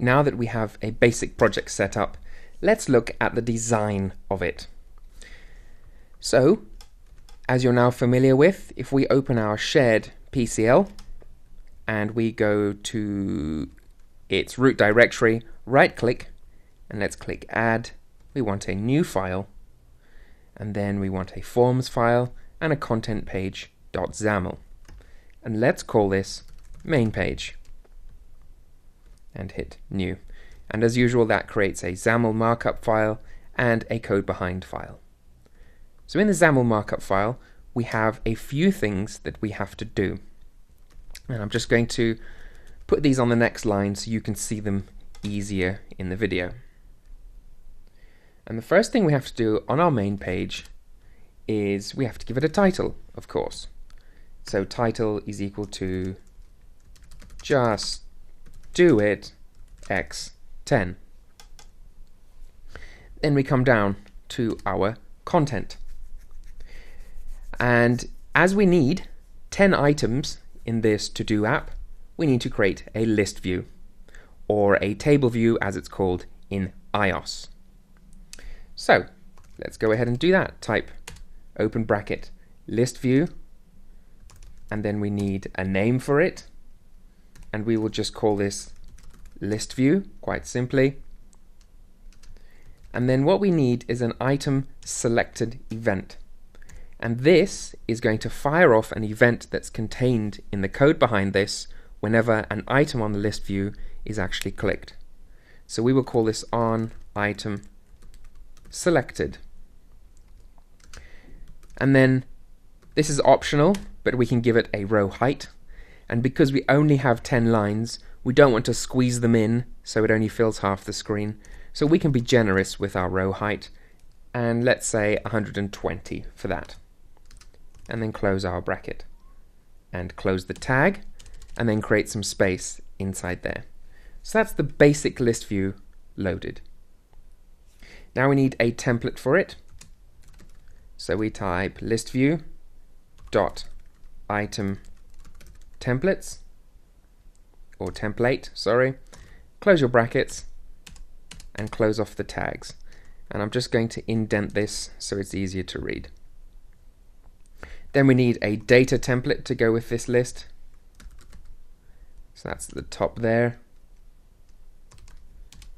now that we have a basic project set up, let's look at the design of it. So, as you're now familiar with, if we open our shared PCL and we go to its root directory, right click, and let's click add. We want a new file, and then we want a forms file and a content page.xaml. And let's call this main page and hit new. And as usual, that creates a XAML markup file and a code behind file. So in the XAML markup file, we have a few things that we have to do. And I'm just going to put these on the next line so you can see them easier in the video. And the first thing we have to do on our main page is we have to give it a title, of course. So title is equal to just do it x10. Then we come down to our content. And as we need 10 items in this to-do app, we need to create a list view, or a table view as it's called in iOS. So let's go ahead and do that. Type open bracket list view, and then we need a name for it, and we will just call this list view quite simply. And then what we need is an item selected event, and this is going to fire off an event that's contained in the code behind this whenever an item on the list view is actually clicked. So we will call this on item selected. And then this is optional, but we can give it a row height. And because we only have 10 lines, we don't want to squeeze them in so it only fills half the screen. So we can be generous with our row height, and let's say 120 for that. And then close our bracket and close the tag, and then create some space inside there. So that's the basic list view loaded. Now we need a template for it. So we type list view dot item templates, or template, sorry. Close your brackets and close off the tags. And I'm just going to indent this so it's easier to read. Then we need a data template to go with this list. So that's at the top there.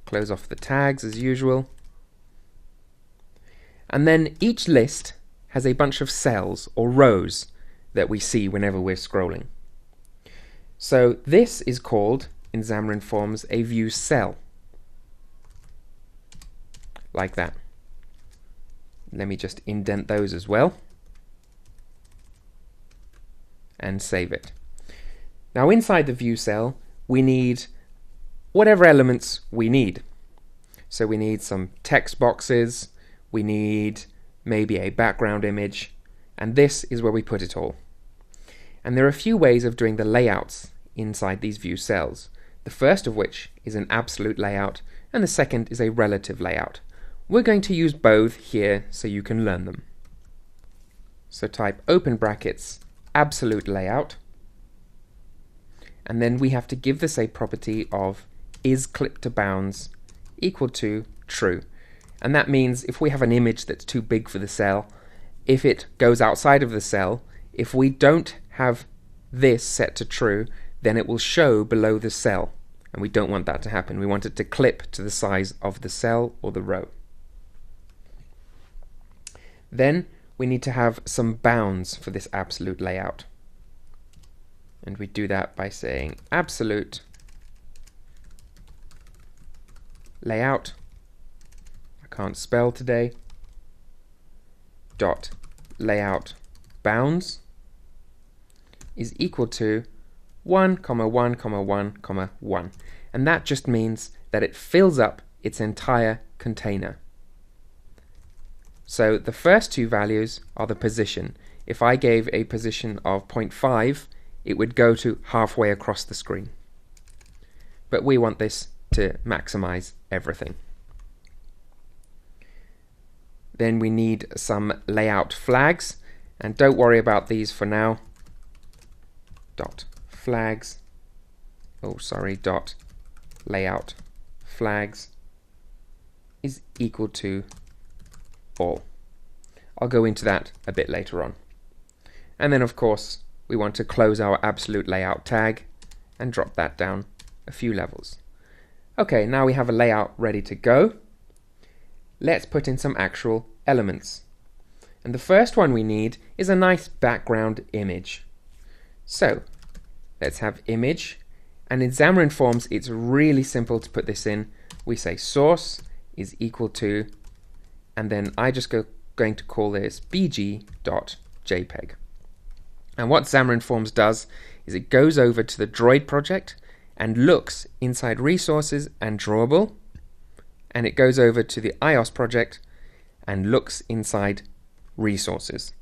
Close off the tags as usual. And then each list has a bunch of cells or rows that we see whenever we're scrolling. So this is called, in Xamarin Forms, a view cell. Like that. Let me just indent those as well. And save it. Now inside the view cell, we need whatever elements we need. So we need some text boxes, we need maybe a background image, and this is where we put it all. And there are a few ways of doing the layouts inside these view cells. The first of which is an absolute layout, and the second is a relative layout. We're going to use both here so you can learn them. So type open brackets absolute layout, and then we have to give this a property of is clip to bounds equal to true. And that means if we have an image that's too big for the cell, if it goes outside of the cell, if we don't have this set to true, then it will show below the cell. And we don't want that to happen. We want it to clip to the size of the cell or the row. Then we need to have some bounds for this absolute layout. And we do that by saying absolute layout, I can't spell today, dot layout bounds is equal to 1, 1, 1, 1. And that just means that it fills up its entire container. So the first two values are the position. If I gave a position of 0.5, it would go to halfway across the screen. But we want this to maximize everything. Then we need some layout flags, and don't worry about these for now. Dot flags, dot layout flags is equal to all. I'll go into that a bit later on. And then of course we want to close our absolute layout tag and drop that down a few levels. Okay, now we have a layout ready to go. Let's put in some actual elements. And the first one we need is a nice background image. So let's have image, and in Xamarin Forms it's really simple to put this in. We say source is equal to, and then I just going to call this bg.jpg. And what Xamarin Forms does is it goes over to the Droid project and looks inside resources and drawable, and it goes over to the iOS project and looks inside resources.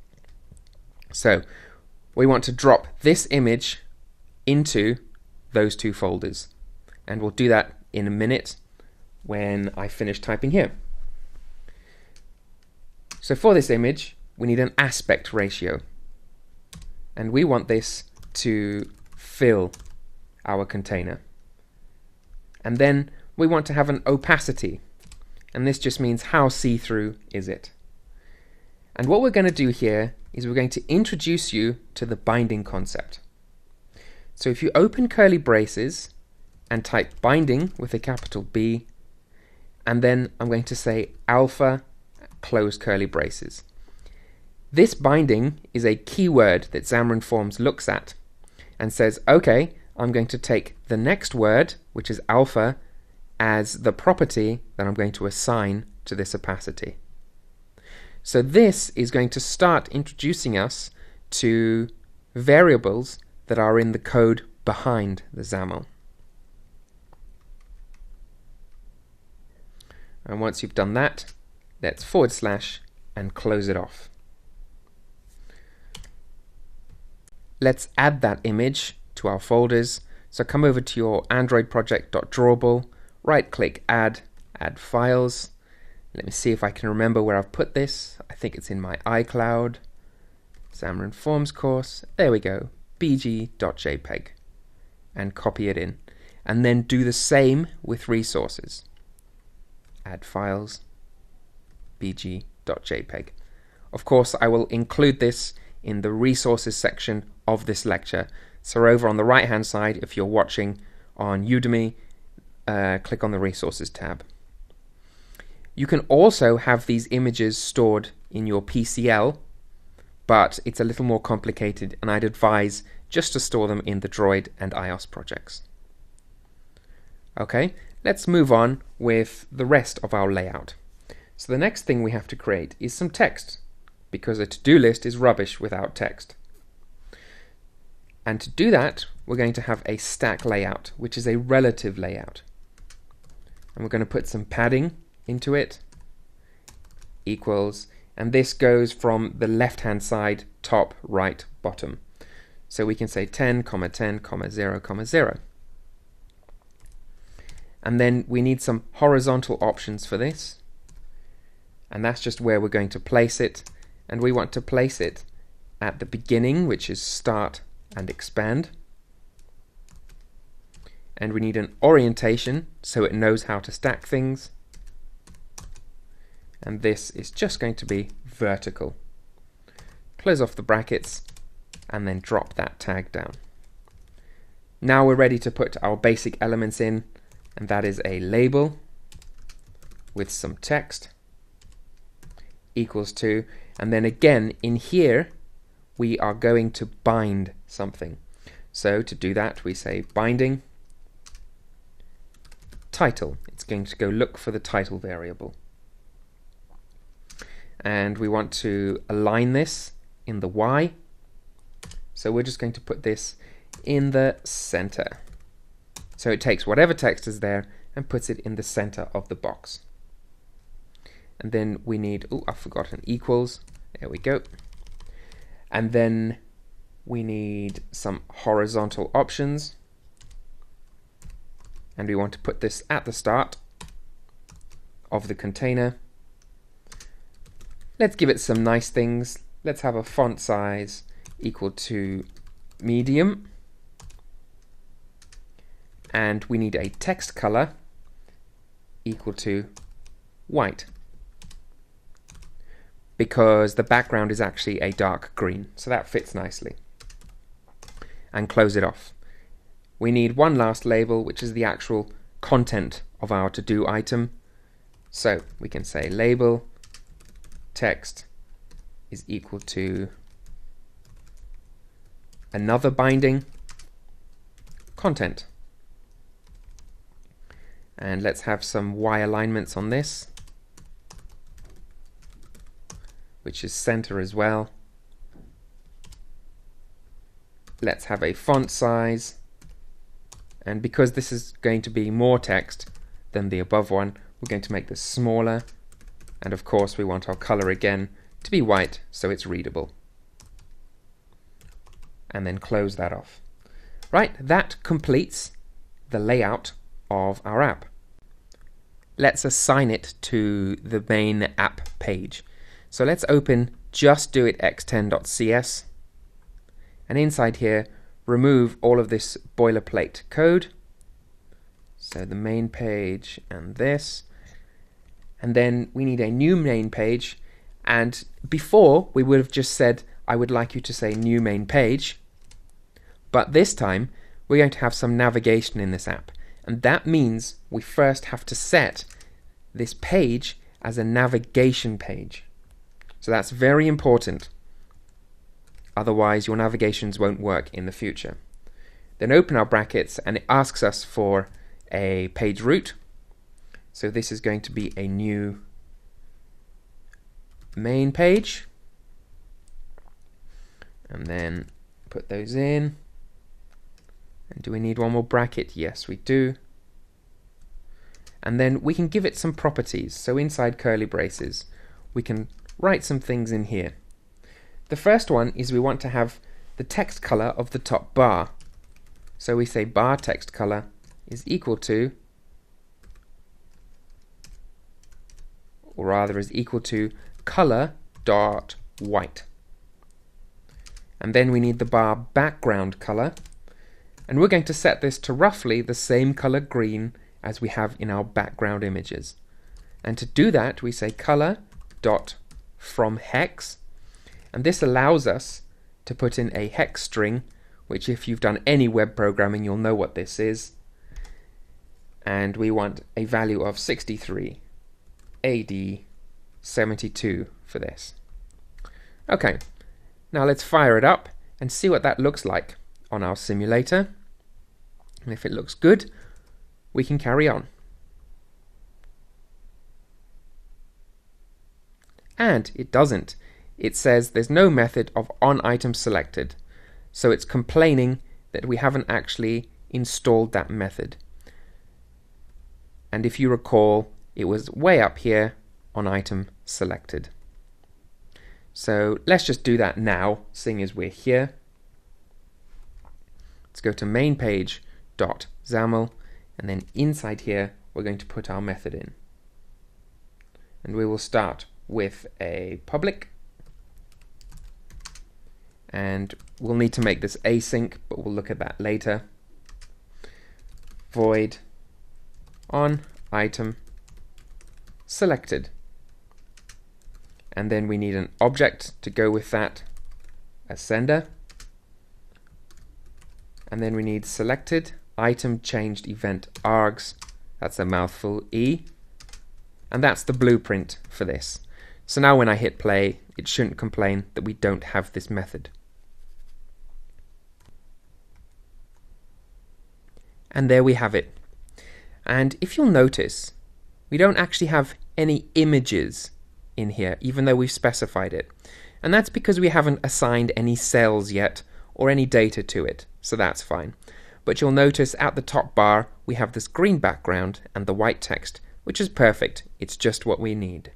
So we want to drop this image into those two folders, and we'll do that in a minute when I finish typing here. So for this image we need an aspect ratio, and we want this to fill our container. And then we want to have an opacity, and this just means how see-through is it. And what we're going to do here is we're going to introduce you to the binding concept. So if you open curly braces and type binding with a capital B, and then I'm going to say alpha close curly braces. This binding is a keyword that Xamarin Forms looks at and says, okay, I'm going to take the next word, which is alpha, as the property that I'm going to assign to this opacity. So this is going to start introducing us to variables that are in the code behind the XAML. And once you've done that, let's / and close it off. Let's add that image to our folders. So come over to your Android project.drawable, right click add files. Let me see if I can remember where I've put this. I think it's in my iCloud, Xamarin Forms course. There we go, bg.jpg, and copy it in. And then do the same with resources. Add files, bg.jpg. Of course, I will include this in the resources section of this lecture. So over on the right hand side, if you're watching on Udemy, click on the resources tab. You can also have these images stored in your PCL, but it's a little more complicated, and I'd advise just to store them in the Droid and iOS projects. Okay, let's move on with the rest of our layout. So the next thing we have to create is some text, because a to-do list is rubbish without text. And to do that, we're going to have a stack layout, which is a relative layout. And we're going to put some padding into it, equals, and this goes from the left-hand side, top, right, bottom. So we can say 10, 10, 0, 0. And then we need some horizontal options for this. And that's just where we're going to place it. And we want to place it at the beginning, which is start and expand. And we need an orientation so it knows how to stack things. And this is just going to be vertical. Close off the brackets and then drop that tag down. Now we're ready to put our basic elements in, and that is a label with some text equals to, and then again in here we are going to bind something. So to do that we say binding title. It's going to go look for the title variable. And we want to align this in the Y. So we're just going to put this in the center. So it takes whatever text is there and puts it in the center of the box. And then we need, oh, I've forgotten equals. There we go. And then we need some horizontal options. And we want to put this at the start of the container. Let's give it some nice things. Let's have a font size equal to medium. And we need a text color equal to white, because the background is actually a dark green, so that fits nicely. And close it off. We need one last label, which is the actual content of our to-do item. So we can say label text is equal to another binding content. And let's have some Y alignments on this, which is center as well. Let's have a font size, and because this is going to be more text than the above one, we're going to make this smaller, and of course we want our color again to be white so it's readable. And then close that off. Right, that completes the layout of our app. Let's assign it to the main app page. So let's open justdoitx10.cs, and inside here remove all of this boilerplate code. So the main page and this, and then we need a new main page, and before we would have just said I would like you to say new main page, but this time we're going to have some navigation in this app, and that means we first have to set this page as a navigation page. So that's very important, otherwise your navigations won't work in the future. Then open our brackets, and it asks us for a page root. So this is going to be a new main page, and then put those in. And do we need one more bracket? Yes, we do. And then we can give it some properties. So inside curly braces we can write some things in here. The first one is we want to have the text color of the top bar. So we say bar text color is equal to, or rather is equal to, color dot white. And then we need the bar background color, and we're going to set this to roughly the same color green as we have in our background images. And to do that we say color dot from hex, and this allows us to put in a hex string, which if you've done any web programming you'll know what this is. And we want a value of 63 AD 72 for this. Okay, now let's fire it up and see what that looks like on our simulator. And if it looks good, we can carry on. And it doesn't. It says there's no method of onItemSelected. So it's complaining that we haven't actually installed that method. And if you recall, it was way up here on item selected. So let's just do that now, seeing as we're here. Let's go to main page dot XAML, and then inside here we're going to put our method in. And we will start with a public, and we'll need to make this async, but we'll look at that later. Void on item selected, and then we need an object to go with that as sender, and then we need selected item changed event args, that's a mouthful, E, and that's the blueprint for this. So now when I hit play, it shouldn't complain that we don't have this method. And there we have it. And if you'll notice, we don't actually have any images in here, even though we've specified it. And that's because we haven't assigned any cells yet or any data to it, so that's fine. But you'll notice at the top bar we have this green background and the white text, which is perfect. It's just what we need.